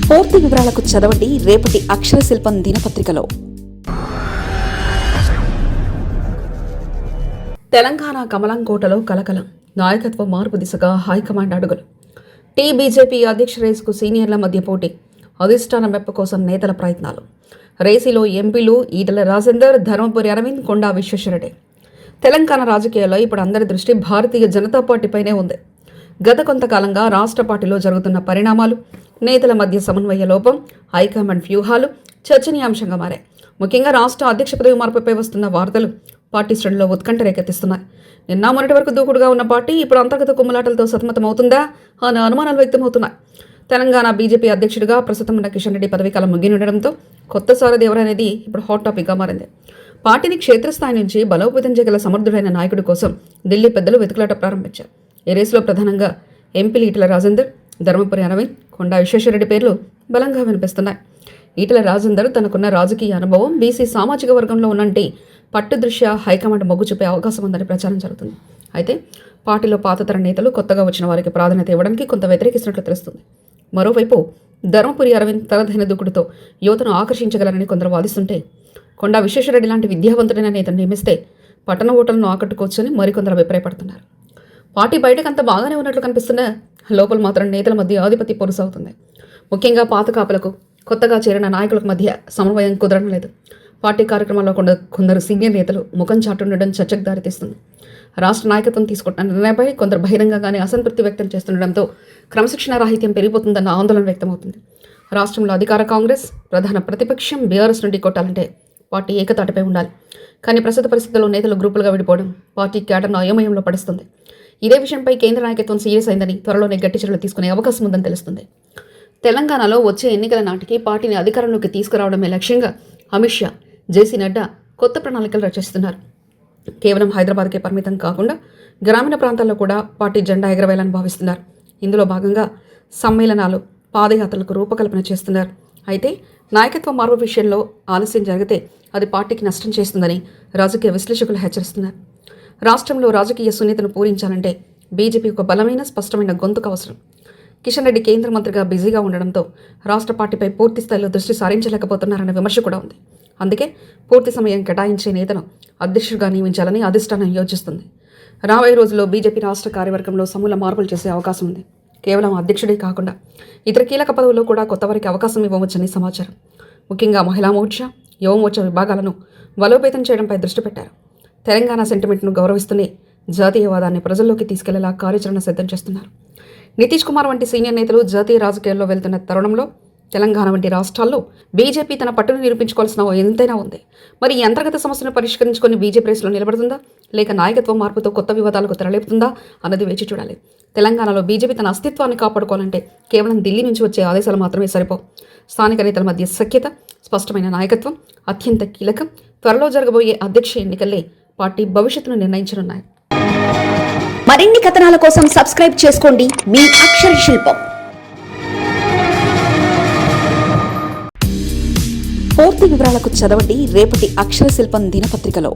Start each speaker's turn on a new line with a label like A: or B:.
A: పూర్తి వివరాలకు చదవండి రేపటి అక్షర శిల్పం దినపత్రికలో. తెలంగాణ కమలంకోటలో కలకలం, నాయకత్వ మార్పు దిశగా హైకమాండ్ అడుగులు. బీజేపీ అధ్యక్ష రేసుకు సీనియర్ల మధ్య పోటీ, అధిష్టాన మెప్పు కోసం నేతల ప్రయత్నాలు. రేసులో ఎంపీలు ఈటెల రాజేందర్, ధర్మపురి అరవింద్, కొండా విశ్వేశ్వరరెడ్డి. తెలంగాణ రాజకీయాల్లో ఇప్పుడు అందరి దృష్టి భారతీయ జనతా పార్టీపైనే ఉంది. గత కొంతకాలంగా రాష్ట్ర పార్టీలో జరుగుతున్న పరిణామాలు, నేతల మధ్య సమన్వయ లోపం, హైకమాండ్ వ్యూహాలు చర్చనీయాంశంగా మారాయి. ముఖ్యంగా రాష్ట్ర అధ్యక్ష పదవి మార్పుపై వస్తున్న వార్తలు పార్టీ శ్రేణుల్లో ఉత్కంఠ రేకెత్తిస్తున్నాయి. నిన్న మొన్నటి వరకు దూకుడుగా ఉన్న పార్టీ ఇప్పుడు అంతర్గత కుమ్ములాటలతో సతమతమవుతుందా అనే అనుమానాలు వ్యక్తమవుతున్నాయి. తెలంగాణ బీజేపీ అధ్యక్షుడిగా ప్రస్తుతం ఉన్న కిషన్ రెడ్డి పదవీకాలం ముగినుండడంతో కొత్త సారథి ఎవరనేది ఇప్పుడు హాట్ టాపిక్గా మారింది. పార్టీని క్షేత్రస్థాయి నుంచి బలోపేతం చేయగల సమర్థుడైన నాయకుడి కోసం ఢిల్లీ పెద్దలు వెతుకులాట ప్రారంభించారు. ఈ రేసులో ప్రధానంగా ఎంపీలు ఈటెల రాజేందర్, ధర్మపురి అరవింద్, కొండా విశ్వేశ్వరరెడ్డి పేర్లు బలంగా వినిపిస్తున్నాయి. ఈటెల రాజేందర్ తనకున్న రాజకీయ అనుభవం, బీసీ సామాజిక వర్గంలో ఉన్నంటి పట్టు దృష్ట్యా హైకమాండ్ మొగ్గు చూపే అవకాశం ఉందని ప్రచారం జరుగుతుంది. అయితే పార్టీలో పాతతర నేతలు కొత్తగా వచ్చిన వారికి ప్రాధాన్యత ఇవ్వడానికి కొంత వ్యతిరేకిస్తున్నట్లు తెలుస్తుంది. మరోవైపు ధర్మపురి అరవింద్ తనదైన దూకుడుతో యువతను ఆకర్షించగలరని కొందరు వాదిస్తుంటే, కొండా విశ్వేశ్వరరెడ్డి లాంటి విద్యావంతుడైన నేతను నియమిస్తే పట్టణ ఓటర్లను ఆకట్టుకోవచ్చని మరికొందరు అభిప్రాయపడుతున్నారు. పార్టీ బయటకంతా బాగానే ఉన్నట్లు కనిపిస్తున్నా లోపల మాత్రం నేతల మధ్య ఆధిపత్య పొరుసవుతుంది. ముఖ్యంగా పాత కాపులకు, కొత్తగా చేరిన నాయకులకు మధ్య సమన్వయం కుదరడం లేదు. పార్టీ కార్యక్రమాల్లో కొందరు సీనియర్ నేతలు ముఖం చాటుండడం చర్చకు దారితీస్తుంది. రాష్ట్ర నాయకత్వం తీసుకుంటున్న నిర్ణయంపై కొందరు బహిరంగంగానే అసంతృప్తి వ్యక్తం చేస్తుండడంతో క్రమశిక్షణ రాహిత్యం పెరిగిపోతుందన్న ఆందోళన వ్యక్తమవుతుంది. రాష్ట్రంలో అధికార కాంగ్రెస్, ప్రధాన ప్రతిపక్షం బీఆర్ఎస్ నుండి కొట్టాలంటే పార్టీ ఏకతాటిపై ఉండాలి. కానీ ప్రస్తుత పరిస్థితుల్లో నేతలు గ్రూపులుగా విడిపోవడం పార్టీ క్యాడర్ను అయోమయంలో పడుస్తుంది. ఇదే విషయంపై కేంద్ర నాయకత్వం సీరియస్ అయిందని, త్వరలోనే గట్టి చర్యలు తీసుకునే అవకాశం ఉందని తెలుస్తుంది. తెలంగాణలో వచ్చే ఎన్నికల నాటికి పార్టీని అధికారంలోకి తీసుకురావడమే లక్ష్యంగా అమిత్ షా, జేసీ నడ్డా కొత్త ప్రణాళికలు రచిస్తున్నారు. కేవలం హైదరాబాద్కే పరిమితం కాకుండా గ్రామీణ ప్రాంతాల్లో కూడా పార్టీ జెండా ఎగరవేయాలని భావిస్తున్నారు. ఇందులో భాగంగా సమ్మేళనాలు, పాదయాత్రలకు రూపకల్పన చేస్తున్నారు. అయితే నాయకత్వ మార్పు విషయంలో ఆలస్యం జరిగితే అది పార్టీకి నష్టం చేస్తుందని రాజకీయ విశ్లేషకులు హెచ్చరిస్తున్నారు. రాష్ట్రంలో రాజకీయ సున్నితను పూరించాలంటే బీజేపీ ఒక బలమైన, స్పష్టమైన గొంతుకు అవసరం. కిషన్ రెడ్డి కేంద్ర మంత్రిగా బిజీగా ఉండడంతో రాష్ట్ర పార్టీపై పూర్తి స్థాయిలో దృష్టి సారించలేకపోతున్నారన్న విమర్శ కూడా ఉంది. అందుకే పూర్తి సమయం కేటాయించే నేతను అధ్యక్షుడిగా నియమించాలని అధిష్టానం యోచిస్తుంది. రాబోయే రోజుల్లో బీజేపీ రాష్ట్ర కార్యవర్గంలో సమూల మార్పులు చేసే అవకాశం ఉంది. కేవలం అధ్యక్షుడే కాకుండా ఇతర కీలక పదవుల్లో కూడా కొత్త వారికి అవకాశం ఇవ్వవచ్చని సమాచారం. ముఖ్యంగా మహిళా మోర్చా, యువ మోర్చా విభాగాలను బలోపేతం చేయడంపై దృష్టి పెట్టారు. తెలంగాణ సెంటిమెంట్ను గౌరవిస్తూనే జాతీయవాదాన్ని ప్రజల్లోకి తీసుకెళ్లేలా కార్యాచరణ సిద్ధం చేస్తున్నారు. నితీష్ కుమార్ వంటి సీనియర్ నేతలు జాతీయ రాజకీయాల్లో వెళ్తున్న తరుణంలో తెలంగాణ వంటి రాష్ట్రాల్లో బీజేపీ తన పట్టును నిరూపించుకోవాల్సిన ఎంతైనా ఉంది. మరి ఈ అంతర్గత సమస్యను పరిష్కరించుకొని బీజేపీ రేసులో నిలబడుతుందా, లేక నాయకత్వ మార్పుతో కొత్త వివాదాలకు తెరలేపుతుందా అన్నది వేచి చూడాలి. తెలంగాణలో బీజేపీ తన అస్తిత్వాన్ని కాపాడుకోవాలంటే కేవలం ఢిల్లీ నుంచి వచ్చే ఆదేశాలు మాత్రమే సరిపోవు. స్థానిక నేతల మధ్య సఖ్యత, స్పష్టమైన నాయకత్వం అత్యంత కీలకం. త్వరలో జరగబోయే అధ్యక్ష ఎన్నికల్లే పార్టీ భవిష్యత్తును నిర్ణయించనున్నాయి.
B: మరిన్ని కథనాల కోసం సబ్స్క్రైబ్ చేసుకోండి మీ అక్షర శిల్పం.
A: పూర్తి వివరాలకు చదవండి రేపటి అక్షర శిల్పం దినపత్రికలో.